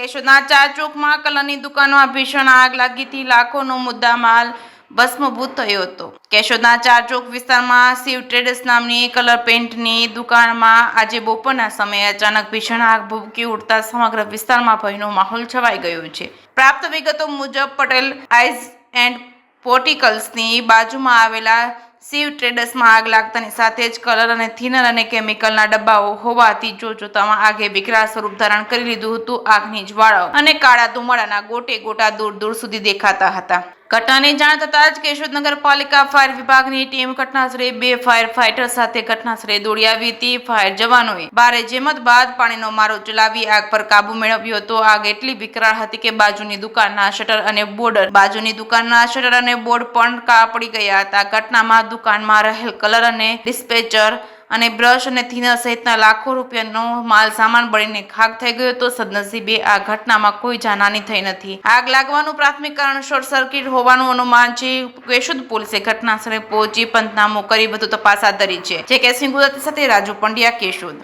કેશોદના ચાર ચોકમાં કલરની દુકાનમાં ભીષણ આગ લાગીથી લાખોનો મુદ્દામાલ ભસ્મભૂત થયો હતો. કેશોદના ચાર ચોક વિસ્તારમાં શિવ ટ્રેડર્સ નામની કલર પેઇન્ટની દુકાનમાં આજે બપોરના સમયે અચાનક ભીષણ આગ ભભૂકી ઉઠતા સમગ્ર વિસ્તારમાં ભયનો માહોલ છવાઈ ગયો છે. પ્રાપ્ત વિગતો મુજબ પટેલ આઈઝ એન્ડ પોર્ટિકલ્સની બાજુમાં આવેલા શિવ ટ્રેડર્સમાં આગ લાગતાની સાથે જ કલર અને થિનર અને કેમિકલના ડબ્બાઓ હોવાથી જોતજોતામાં આગે વિકરાળ સ્વરૂપ ધારણ કરી લીધું હતું. આગની જ્વાળાઓ અને કાળા ધુમાડાના ગોટે ગોટા દૂર દૂર સુધી દેખાતા હતા. ઘટનાની જાણ થતાં જ કેશોદ નગરપાલિકા ફાયર વિભાગની ટીમ ઘટનાસ્થળે 2 ફાયર ફાઇટર સાથે ઘટનાસ્થળે દોડી આવી હતી. ફાયર જવાનોએ ભારે જહેમત બાદ પાણીનો મારો ચલાવી આગ પર કાબુ મેળવ્યો હતો. આગ એટલી વિકરાળ હતી કે બાજુની દુકાનના શટર અને બોર્ડ પણ કાળા પડી ગયા હતા. ઘટનામાં દુકાનમાં રહેલ કલર અને ડિસ્પેચર અને બ્રશ અને થિનર સહિતના લાખો રૂપિયાનો માલ સામાન બળીને ખાખ થઈ ગયો હતો. સદનસીબે આ ઘટનામાં કોઈ જાનહાની થઈ નથી. આગ લાગવાનું પ્રાથમિક કારણ શોર્ટ સર્કિટ હોવાનું અનુમાન છે. કેશોદ પોલીસે ઘટના સ્થળે પહોંચી પંચનામું કરી વધુ તપાસ હાથ ધરી છે. જે કેસિંગ ગુજરાતી સાથે રાજુ પંડ્યા, કેશોદ.